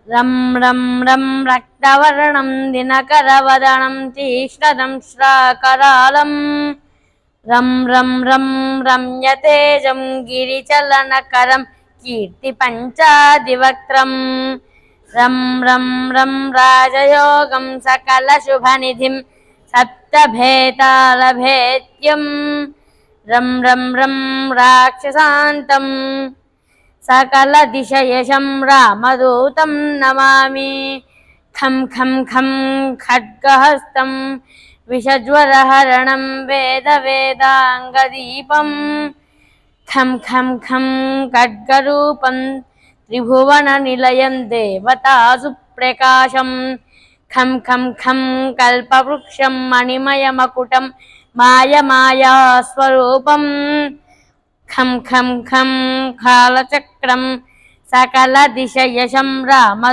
రం రం రం రక్తవర్ణం దినకరవదనం తీక్ష్ణదం శ్రాకరాళం రం రం రం రమ్యతేజం గిరిచలనకరం కీర్తి పంచాదివక్త్రం రం రం రం రాజయోగం సకల శుభనిధిం సప్తభేతాళభేద్యం రం రం రం రాక్షసాంతం సకల దిశయశం రామదూతం నమామి ఖం ఖం ఖం ఖడ్గహస్తం విషజ్వరహరణం వేద వేదాంగదీపం ఖం ఖం ఖం ఖడ్గరూపం త్రిభువన నిలయం దేవతాసు ప్రకాశం ఖం ఖం ఖం కల్పవృక్షం మణిమయమకుటం మాయమాయా స్వరూపం ఖం ఖం ఖం కాలచక్రం సకల దిశయశం రామ